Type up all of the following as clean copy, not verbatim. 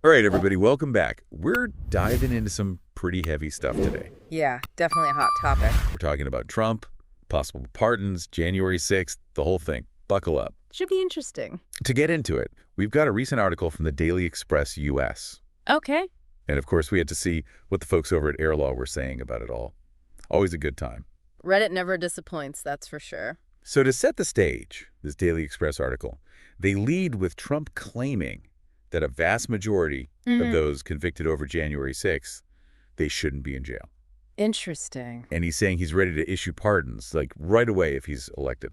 All right, everybody, welcome back. We're diving into some pretty heavy stuff today. Yeah, definitely a hot topic. We're talking about Trump, possible pardons, January 6th, the whole thing. Buckle up. Should be interesting. To get into it, we've got a recent article from the Daily Express US. Okay. And of course, we had to see what the folks over at Air Law were saying about it all. Always a good time. Reddit never disappoints, that's for sure. So to set the stage, this Daily Express article, they lead with Trump claiming that a vast majority of those convicted over January 6th, they shouldn't be in jail. Interesting. And he's saying he's ready to issue pardons, like right away if he's elected.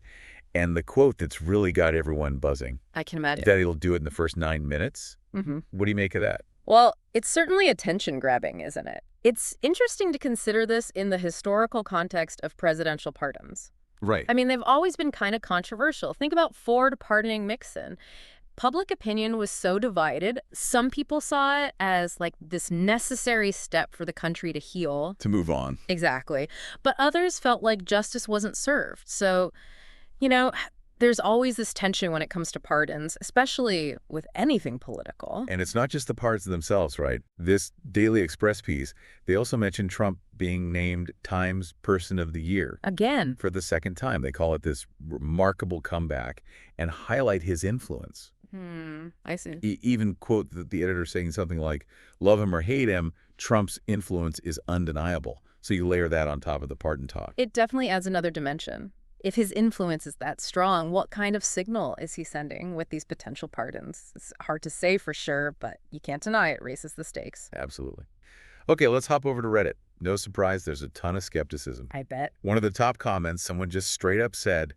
And the quote that's really got everyone buzzing, I can imagine. that he'll do it in the first 9 minutes. What do you make of that? Well, it's certainly attention-grabbing, isn't it? It's interesting to consider this in the historical context of presidential pardons. Right. I mean, they've always been kind of controversial. Think about Ford pardoning Nixon. Public opinion was so divided. Some people saw it as like this necessary step for the country to heal. To move on. Exactly. But others felt like justice wasn't served. So, you know, there's always this tension when it comes to pardons, especially with anything political. And it's not just the pardons themselves, right? This Daily Express piece, they also mentioned Trump being named Times Person of the Year. Again. For the second time. They call it this remarkable comeback and highlight his influence. I see. Even quote the editor saying something like, love him or hate him, Trump's influence is undeniable. So you layer that on top of the pardon talk. It definitely adds another dimension. If his influence is that strong, what kind of signal is he sending with these potential pardons? It's hard to say for sure, but you can't deny it raises the stakes. Absolutely. Okay, let's hop over to Reddit. No surprise, there's a ton of skepticism. I bet. One of the top comments, someone just straight up said,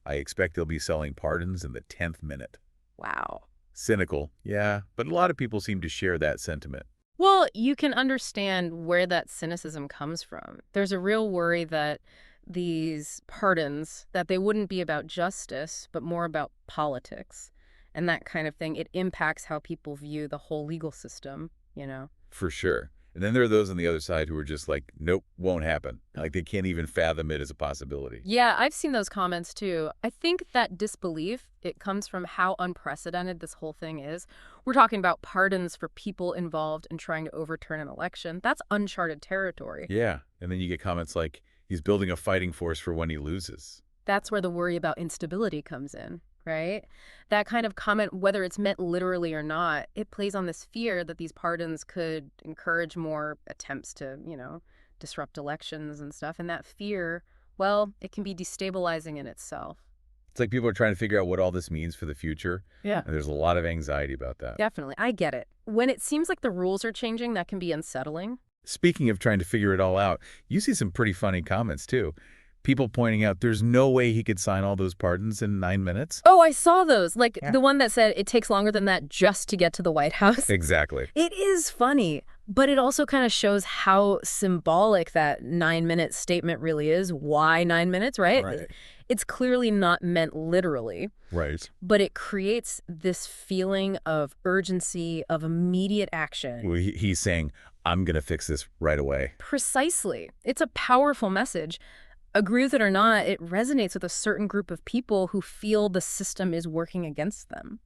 I expect they'll be selling pardons in the 10th minute. Wow. Cynical, yeah, but a lot of people seem to share that sentiment. Well, you can understand where that cynicism comes from. There's a real worry that these pardons, that they wouldn't be about justice, but more about politics and that kind of thing. It impacts how people view the whole legal system, you know? For sure. And then there are those on the other side who are just like, nope, won't happen. Like they can't even fathom it as a possibility. Yeah, I've seen those comments too. I think that disbelief, it comes from how unprecedented this whole thing is. We're talking about pardons for people involved in trying to overturn an election. That's uncharted territory. Yeah. And then you get comments like, he's building a fighting force for when he loses. That's where the worry about instability comes in, right? That kind of comment, whether it's meant literally or not, it plays on this fear that these pardons could encourage more attempts to, disrupt elections and stuff. And that fear, well, it can be destabilizing in itself. It's like people are trying to figure out what all this means for the future. Yeah. And there's a lot of anxiety about that. Definitely. I get it. When it seems like the rules are changing, that can be unsettling. Speaking of trying to figure it all out, you see some pretty funny comments, too. People pointing out there's no way he could sign all those pardons in 9 minutes. Oh, I saw those. Like Yeah. the one that said it takes longer than that just to get to the White House. Exactly. It is funny, but it also kind of shows how symbolic that 9-minute statement really is. Why 9 minutes, right? Right. It's clearly not meant literally, Right. but it creates this feeling of urgency, of immediate action. Well, he's saying, I'm going to fix this right away. Precisely. It's a powerful message. Agree with it or not, it resonates with a certain group of people who feel the system is working against them.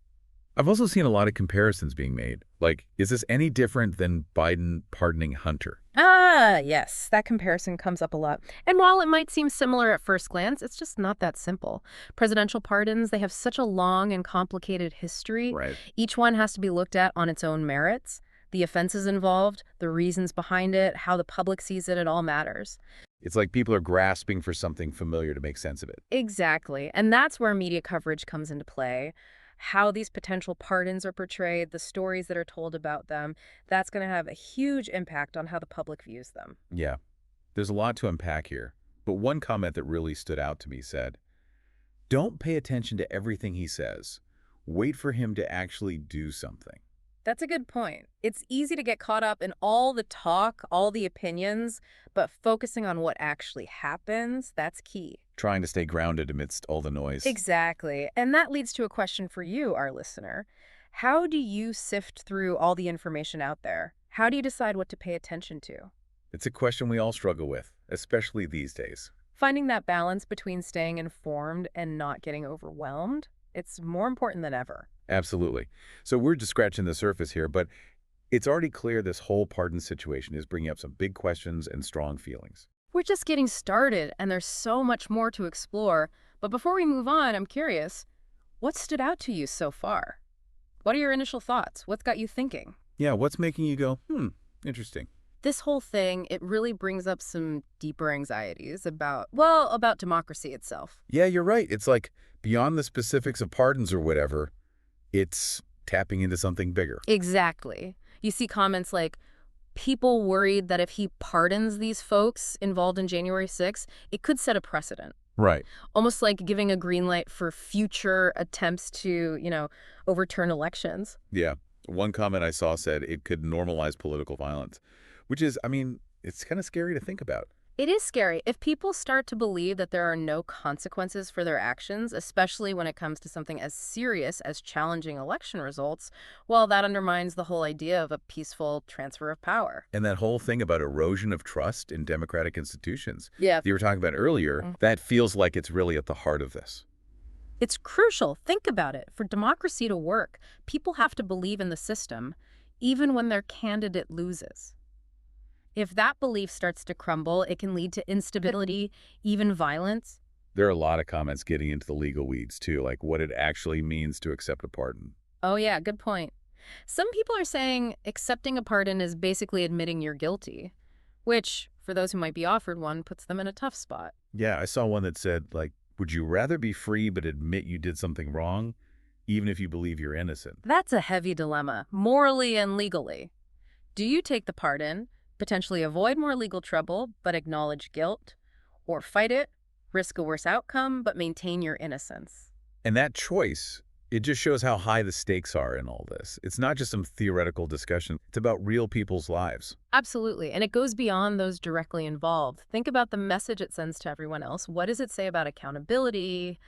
I've also seen a lot of comparisons being made. Like, is this any different than Biden pardoning Hunter? Ah, yes, that comparison comes up a lot. And while it might seem similar at first glance, it's just not that simple. Presidential pardons, they have such a long and complicated history. Right. Each one has to be looked at on its own merits. The offenses involved, the reasons behind it, how the public sees it, it all matters. It's like people are grasping for something familiar to make sense of it. Exactly. And that's where media coverage comes into play. How these potential pardons are portrayed, the stories that are told about them, that's going to have a huge impact on how the public views them. Yeah. There's a lot to unpack here. But one comment that really stood out to me said, don't pay attention to everything he says. Wait for him to actually do something. That's a good point. It's easy to get caught up in all the talk, all the opinions, but focusing on what actually happens, that's key. Trying to stay grounded amidst all the noise. Exactly. And that leads to a question for you, our listener. How do you sift through all the information out there? How do you decide what to pay attention to? It's a question we all struggle with, especially these days. Finding that balance between staying informed and not getting overwhelmed, it's more important than ever. Absolutely. So we're just scratching the surface here, but It's already clear this whole pardon situation is bringing up some big questions and strong feelings. We're just getting started, and there's so much more to explore. But before we move on, I'm curious, what stood out to you so far? What are your initial thoughts? What's got you thinking? Yeah, what's making you go, interesting? This whole thing, it really brings up some deeper anxieties about, well, about democracy itself. Yeah, you're right. It's like beyond the specifics of pardons or whatever, it's tapping into something bigger. Exactly. You see comments like, people worried that if he pardons these folks involved in January 6th, it could set a precedent. Right. Almost like giving a green light for future attempts to, overturn elections. Yeah. One comment I saw said it could normalize political violence, which is, it's kind of scary to think about. It is scary. If people start to believe that there are no consequences for their actions, especially when it comes to something as serious as challenging election results, well, that undermines the whole idea of a peaceful transfer of power. And that whole thing about erosion of trust in democratic institutions Yeah. that you were talking about earlier, that feels like it's really at the heart of this. It's crucial. Think about it. For democracy to work, people have to believe in the system, even when their candidate loses. If that belief starts to crumble, it can lead to instability, even violence. There are a lot of comments getting into the legal weeds, too, like what it actually means to accept a pardon. Oh, yeah, good point. Some people are saying accepting a pardon is basically admitting you're guilty, which, for those who might be offered one, puts them in a tough spot. Yeah, I saw one that said, would you rather be free but admit you did something wrong, even if you believe you're innocent? That's a heavy dilemma, morally and legally. Do you take the pardon, potentially avoid more legal trouble, but acknowledge guilt, or fight it, risk a worse outcome, but maintain your innocence? And that choice, it just shows how high the stakes are in all this. It's not just some theoretical discussion. It's about real people's lives. Absolutely. And it goes beyond those directly involved. Think about the message it sends to everyone else. What does it say about accountability,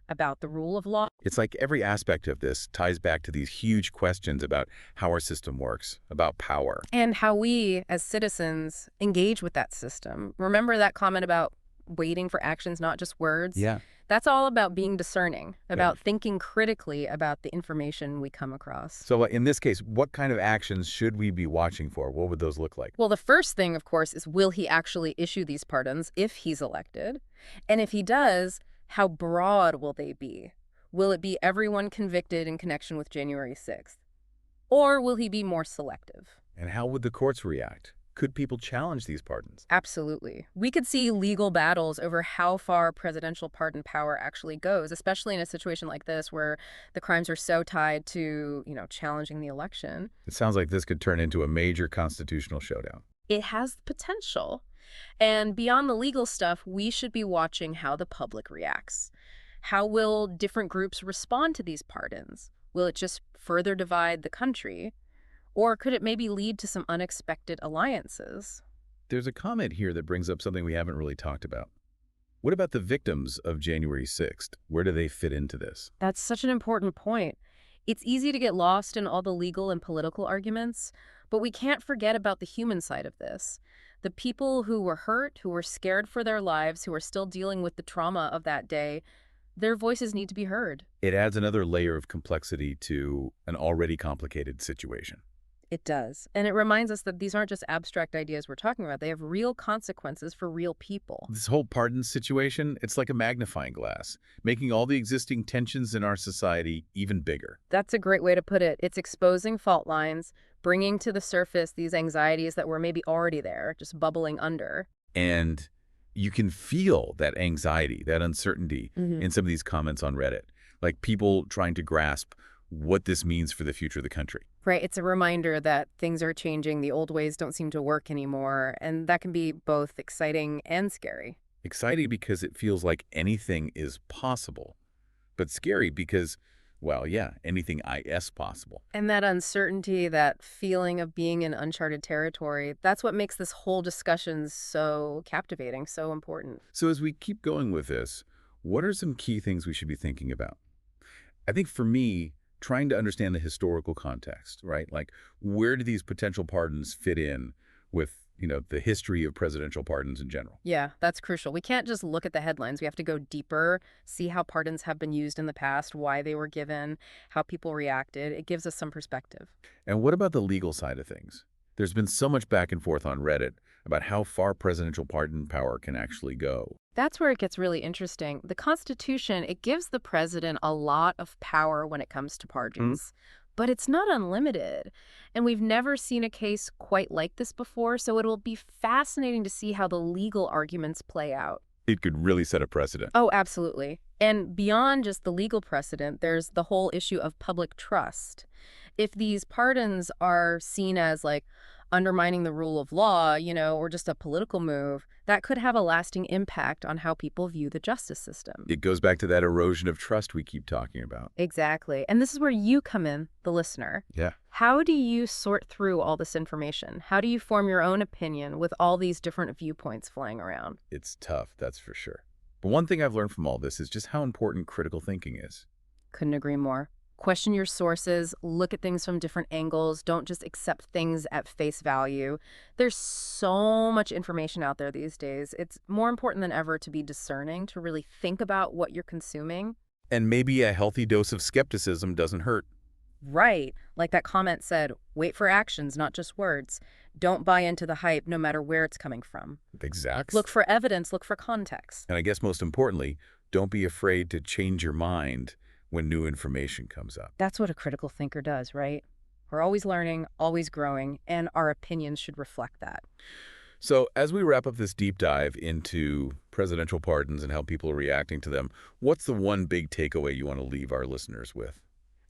about the rule of law? It's like every aspect of this ties back to these huge questions about how our system works, about power. And how we, as citizens, engage with that system. Remember that comment about waiting for actions, not just words? Yeah. That's all about being discerning, about thinking critically about the information we come across. So in this case, what kind of actions should we be watching for? What would those look like? Well, the first thing, of course, is will he actually issue these pardons if he's elected? And if he does, how broad will they be? Will it be everyone convicted in connection with January 6th? Or will he be more selective? And how would the courts react? Could people challenge these pardons? Absolutely. We could see legal battles over how far presidential pardon power actually goes, especially in a situation like this where the crimes are so tied to, challenging the election. It sounds like this could turn into a major constitutional showdown. It has the potential. And beyond the legal stuff, we should be watching how the public reacts. How will different groups respond to these pardons? Will it just further divide the country? Or could it maybe lead to some unexpected alliances? There's a comment here that brings up something we haven't really talked about. What about the victims of January 6th? Where do they fit into this? That's such an important point. It's easy to get lost in all the legal and political arguments, but we can't forget about the human side of this. The people who were hurt, who were scared for their lives, who are still dealing with the trauma of that day, their voices need to be heard. It adds another layer of complexity to an already complicated situation. It does. And it reminds us that these aren't just abstract ideas we're talking about. They have real consequences for real people. This whole pardon situation, it's like a magnifying glass, making all the existing tensions in our society even bigger. That's a great way to put it. It's exposing fault lines, bringing to the surface these anxieties that were maybe already there, just bubbling under. And you can feel that anxiety, that uncertainty in some of these comments on Reddit, like people trying to grasp what this means for the future of the country. Right. It's a reminder that things are changing. The old ways don't seem to work anymore. And that can be both exciting and scary. Exciting because it feels like anything is possible, but scary because, well, yeah, anything is possible. And that uncertainty, that feeling of being in uncharted territory, that's what makes this whole discussion so captivating, so important. So as we keep going with this, what are some key things we should be thinking about? I think for me, trying to understand the historical context, right? Like, where do these potential pardons fit in with the history of presidential pardons in general. Yeah, that's crucial. We can't just look at the headlines. We have to go deeper, see how pardons have been used in the past, why they were given, how people reacted. It gives us some perspective. And what about the legal side of things? There's been so much back and forth on Reddit about how far presidential pardon power can actually go. That's where it gets really interesting. The Constitution, it gives the president a lot of power when it comes to pardons, but it's not unlimited. And we've never seen a case quite like this before, so it'll be fascinating to see how the legal arguments play out. It could really set a precedent. Oh, absolutely. And beyond just the legal precedent, there's the whole issue of public trust. If these pardons are seen as like undermining the rule of law, or just a political move, that could have a lasting impact on how people view the justice system. It goes back to that erosion of trust we keep talking about. Exactly. And this is where you come in, the listener. Yeah. How do you sort through all this information? How do you form your own opinion with all these different viewpoints flying around? It's tough, that's for sure. But one thing I've learned from all this is just how important critical thinking is. Couldn't agree more. Question your sources, look at things from different angles, don't just accept things at face value. There's so much information out there these days. It's more important than ever to be discerning, to really think about what you're consuming. And maybe a healthy dose of skepticism doesn't hurt. Right. Like that comment said, wait for actions, not just words. Don't buy into the hype no matter where it's coming from. Exactly. Look for evidence, look for context. And I guess most importantly, don't be afraid to change your mind when new information comes up. That's what a critical thinker does, right? We're always learning, always growing, and our opinions should reflect that. So as we wrap up this deep dive into presidential pardons and how people are reacting to them, what's the one big takeaway you want to leave our listeners with?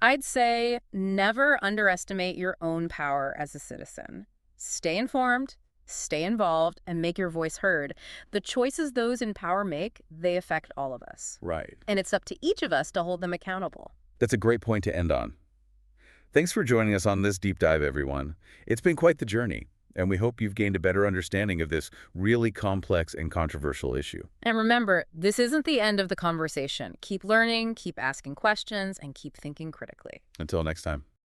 I'd say never underestimate your own power as a citizen. Stay informed, stay involved, and make your voice heard. The choices those in power make, they affect all of us. Right. And it's up to each of us to hold them accountable. That's a great point to end on. Thanks for joining us on this deep dive, everyone. It's been quite the journey, and we hope you've gained a better understanding of this really complex and controversial issue. And remember, this isn't the end of the conversation. Keep learning, keep asking questions, and keep thinking critically. Until next time.